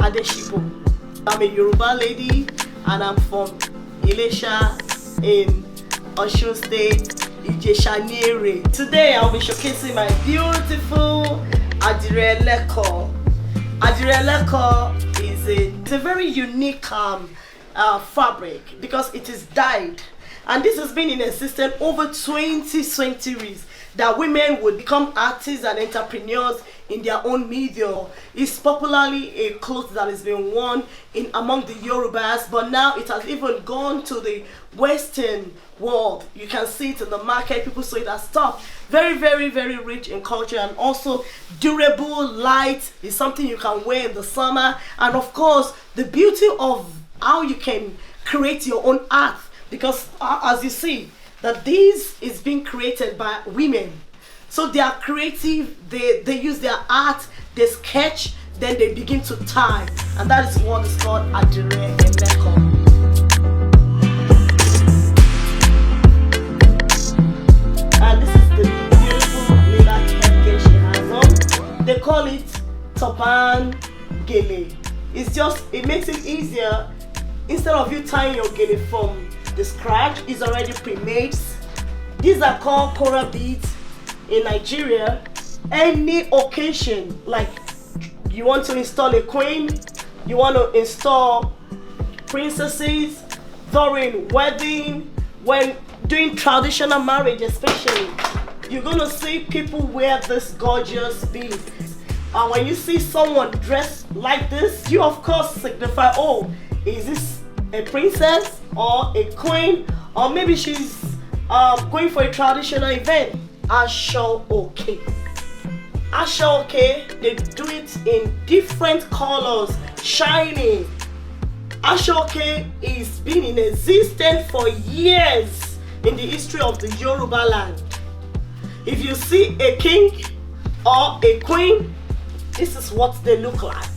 Adeshipo. I'm a Yoruba lady and I'm from Ilesha in Osun State, Ijesha. Today I'll be showcasing my beautiful Ojuelegba. Ojuelegba is a very unique fabric because it is dyed, and this has been in existence over 20 centuries, that women would become artists and entrepreneurs in their own medium. It's popularly a cloth that has been worn in among the Yorubas, but now it has even gone to the Western world. You can see it in the market, people sew it as stuff. Very, very, very rich in culture, and also durable, light. Is something you can wear in the summer. And of course, the beauty of how you can create your own art, because as you see, that this is being created by women. So they are creative, they use their art, they sketch, then they begin to tie. And that is what is called Ojuelegba. And this is the beautiful leather headgear she has on. They call it Topan Gele. It's just, it makes it easier. Instead of you tying your gele from the scratch, is already pre-made. These are called coral beads in Nigeria. Any occasion, like you want to install a queen, you want to install princesses during wedding, when doing traditional marriage especially, you're gonna see people wear this gorgeous bead. And when you see someone dressed like this, you of course signify, oh, is this a princess or a queen, or maybe she's going for a traditional event. Ashoke. Ashoke, they do it in different colors, shining. Ashoke is been in existence for years in the history of the Yoruba land. If you see a king or a queen, this is what they look like.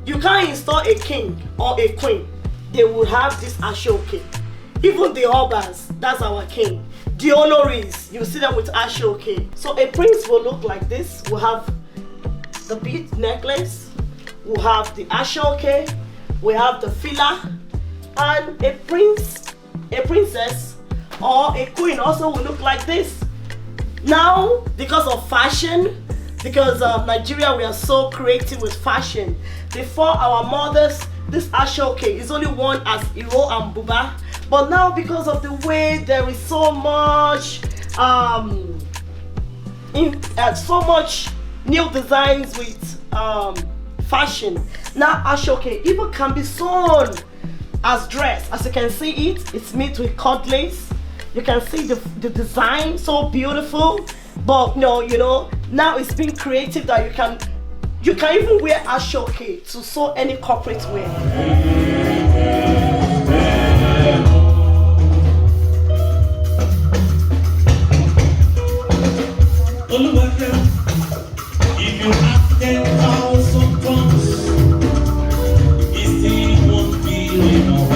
You can't install a king or a queen, they will have this Ashoke. Even the Obas, that's our king. The honorees, you see them with Ashoke. So a prince will look like this. We'll have the bead necklace, we'll have the Ashoke, we have the fila, and a prince, a princess, or a queen also will look like this. Now, because of fashion, because Nigeria, we are so creative with fashion. Before our mothers, this Ashoke is only worn as Iro and Buba. But now, because of the way there is so much, so much new designs with fashion, now Ashoke even can be sewn as dress. As you can see it's made with cut lace. You can see the design, so beautiful. But no, you know, now it's been creative that you can even wear Ashoke to sew any corporate wear. If you have 10,000 tons, it still won't be enough.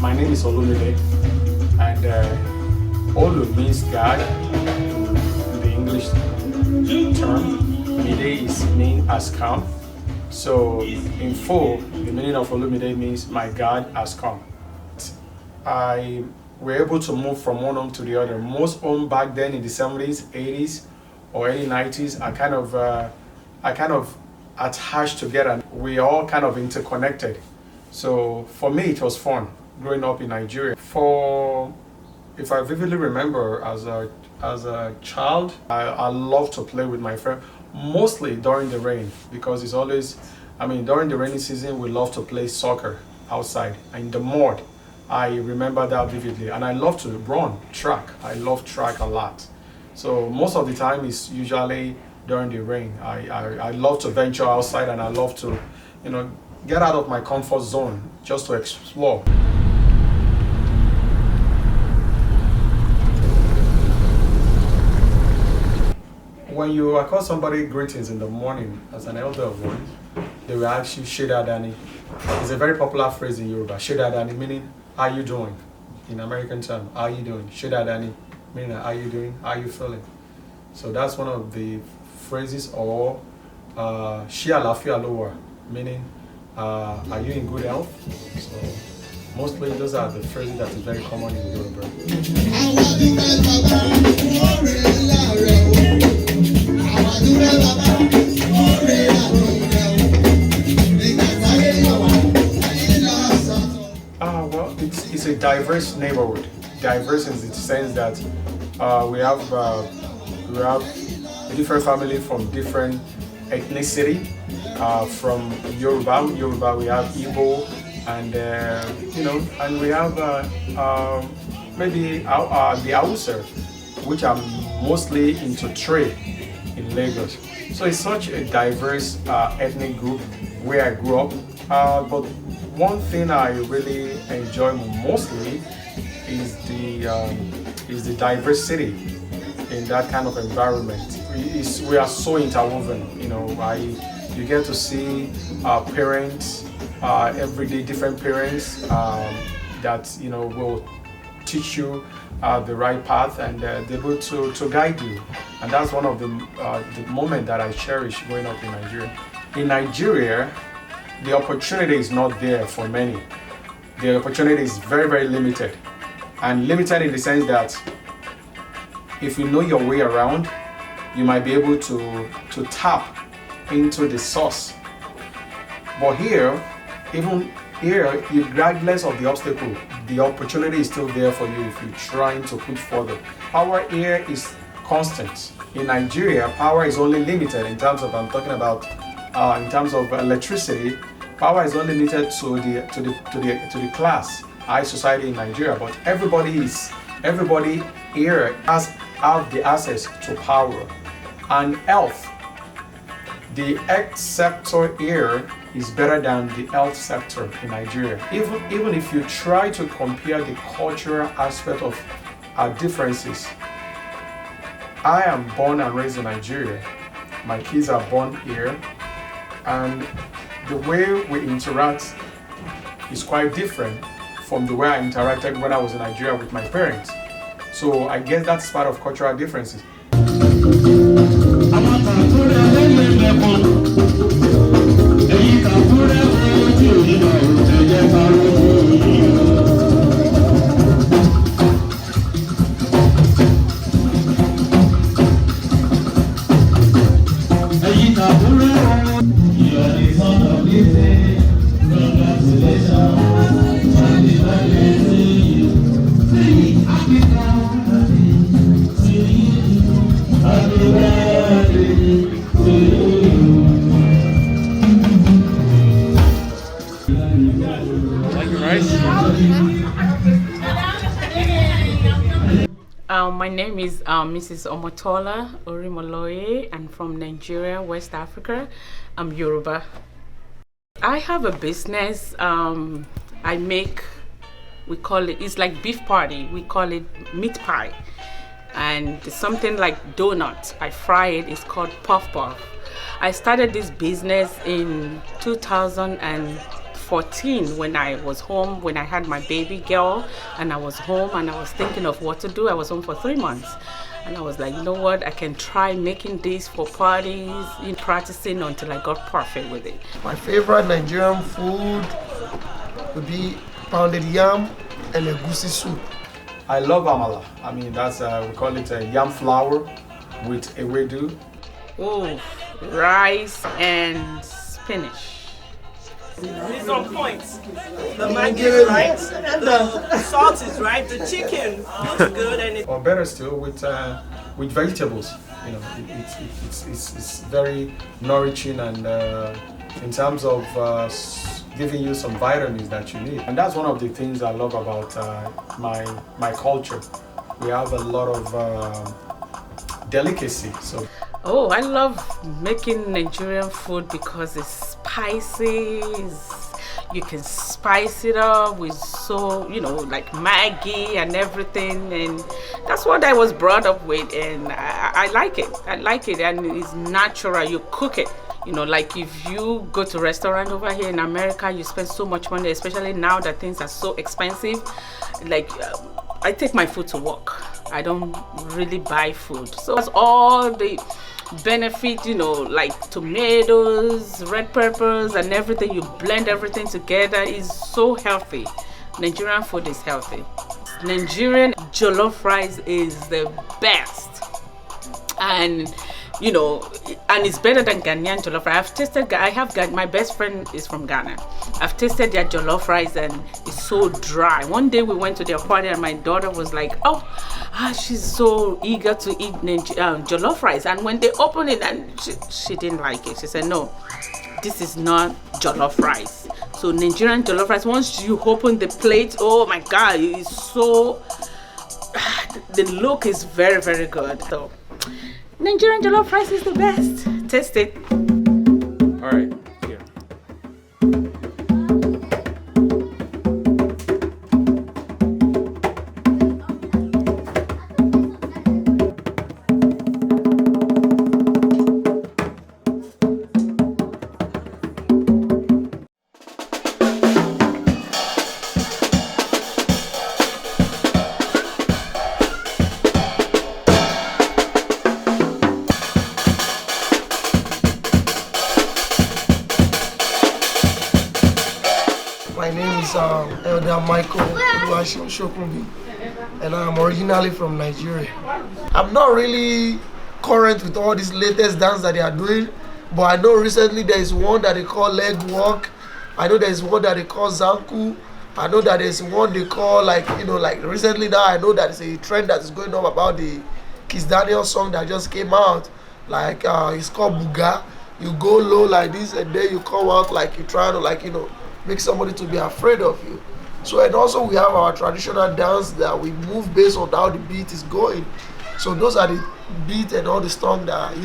My name is Olumide, and Olu means God in the English term. Mide is mean as come. So in full, the meaning of Olumide means my God has come. I were able to move from one home to the other. Most homes back then in the 70s, 80s, or early 90s are kind of attached together. We all kind of interconnected. So for me, it was fun growing up in Nigeria. If I vividly remember, as a child, I loved to play with my friend, mostly during the rain, because it's always, during the rainy season, we love to play soccer outside in the mud. I remember that vividly, and I love to run track. I love track a lot. So most of the time it's usually during the rain. I love to venture outside, and I love to, get out of my comfort zone just to explore. When you call somebody greetings in the morning as an elder one, they will ask you Sheda Dani. It's a very popular phrase in Yoruba. Sheda Dani meaning how you doing? In American term, how you doing? Sheda Dani. meaning how you doing, how you feeling. So that's one of the phrases, or Ṣé àlàáfíà ló wà, meaning are you in good health? So mostly those are the phrases that is very common in Yoruba. Well, it's a diverse neighborhood. Diverse in the sense that we have a different family from different ethnicity. From Yoruba, we have Igbo, and and we have maybe the Hausa, which are mostly into trade in Lagos. So it's such a diverse ethnic group where I grew up. But one thing I really enjoy mostly is the diversity in that kind of environment. We are so interwoven. You get to see parents, everyday different parents that will teach you the right path, and they're able to guide you. And that's one of the moment that I cherish growing up in Nigeria. In Nigeria, the opportunity is not there for many. The opportunity is very, very limited. And limited in the sense that if you know your way around, you might be able to tap into the source. But here, even here, regardless of the obstacle, the opportunity is still there for you if you're trying to push further. Power here is constant. In Nigeria, power is only limited in terms of, I'm talking about in terms of electricity. Power is only limited to the class, high society in Nigeria. But everybody here have the access to power and health. The health sector here is better than the health sector in Nigeria. Even if you try to compare the cultural aspect of our differences, I am born and raised in Nigeria. My kids are born here, and the way we interact is quite different from the way I interacted when I was in Nigeria with my parents. So I guess that's part of cultural differences. My name is Mrs. Omotola Orimoloye. I'm from Nigeria, West Africa. I'm Yoruba. I have a business. I make, we call it, it's like beef party. We call it meat pie. And something like donut. I fry it. It's called puff puff. I started this business in 2014 when I was home, when I had my baby girl, and I was home and I was thinking of what to do. I was home for 3 months. And I was like, you know what, I can try making this for parties, practicing until I got perfect with it. My favorite Nigerian food would be pounded yam and egusi soup. I love amala. I mean, that's we call it yam flour with ewedu. Oh, rice and spinach. It's on point. The Maggi is right, and the salt is right. The chicken looks good, and it. Or better still, with vegetables. It's very nourishing, and in terms of giving you some vitamins that you need. And that's one of the things I love about my culture. We have a lot of delicacy. So. Oh, I love making Nigerian food because it's spicy. You can spice it up with like Maggi and everything, and that's what I was brought up with, and I like it. I like it, and it's natural. You cook it. Like if you go to a restaurant over here in America, you spend so much money, especially now that things are so expensive. Like I take my food to work. I don't really buy food. So that's all the benefit, like tomatoes, red peppers, and everything. You blend everything together. Is so healthy. Nigerian food is healthy. Nigerian jollof rice is the best, and and it's better than Ghanaian jollof rice. My best friend is from Ghana. I've tasted their jollof rice and it's so dry. One day we went to their party and my daughter was like, she's so eager to eat jollof rice. And when they opened it, and she didn't like it. She said, no, this is not jollof rice. So Nigerian jollof rice, once you open the plate, oh my God, it's so, the look is very, very good. So Nigerian jollof rice is the best. Taste it. All right, here. My name is Elder Michael Shokunbi, and I'm originally from Nigeria. I'm not really current with all these latest dance that they are doing, but I know recently there is one that they call leg walk. I know there is one that they call zanku. I know that there is one they call like recently now I know that it's a trend that is going on about the Kizz Daniel song that just came out. Like it's called Buga. You go low like this and then you come out like you're trying to make somebody to be afraid of you. So, and also we have our traditional dance that we move based on how the beat is going. So those are the beat and all the song that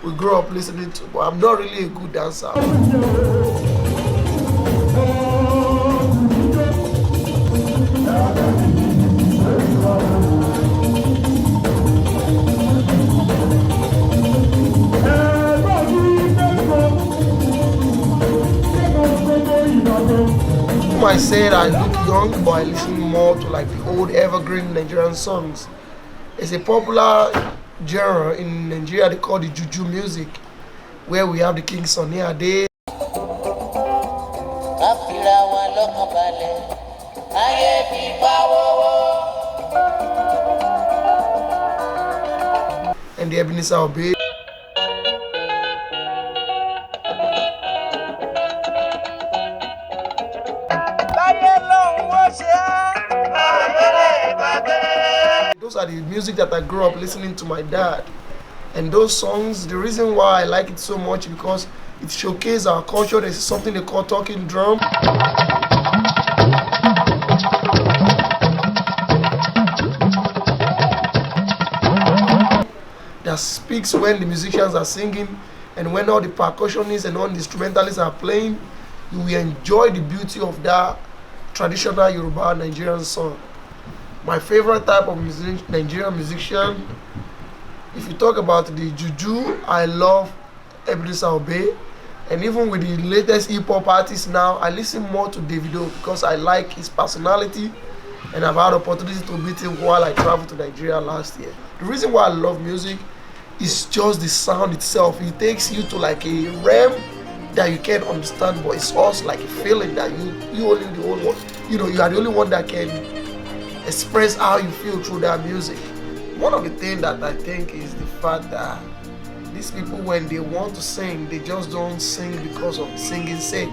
we grow up listening to. But I'm not really a good dancer. I said I look young, but I listen more to like the old evergreen Nigerian songs. It's a popular genre in Nigeria they call the juju music, where we have the King Sunny Ade. And the Ebenezer Obey. Those are the music that I grew up listening to my dad. And those songs, the reason why I like it so much because it showcases our culture. There's something they call talking drum. That speaks when the musicians are singing and when all the percussionists and all the instrumentalists are playing. You will enjoy the beauty of that traditional Yoruba Nigerian song. My favorite type of Nigerian musician, if you talk about the juju, I love Ebenezer Obey. And even with the latest hip-hop artists now, I listen more to Davido because I like his personality and I've had opportunity to meet him while I traveled to Nigeria last year. The reason why I love music is just the sound itself. It takes you to like a realm that you can't understand, but it's also like a feeling that you only the only one, you are the only one that can express how you feel through that music. One of the things that I think is the fact that these people, when they want to sing, they just don't sing because of singing's sake,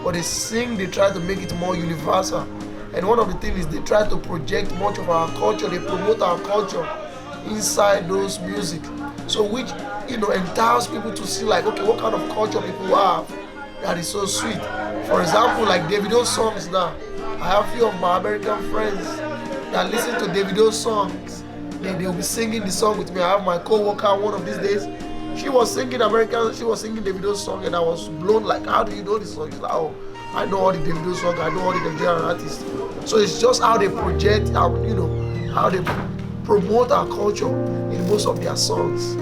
but they try to make it more universal. And one of the things is they try to project much of our culture, they promote our culture inside those music. So which entails people to see like, okay, what kind of culture people have that is so sweet. For example, like Davido's songs now. I have a few of my American friends that listen to Davido's songs. They'll be singing the song with me. I have my co-worker one of these days. She was singing Davido's song and I was blown like, how do you know this song? She's like, oh, I know all the Davido songs, I know all the Nigerian artists. So it's just how they project, how they promote our culture in most of their songs.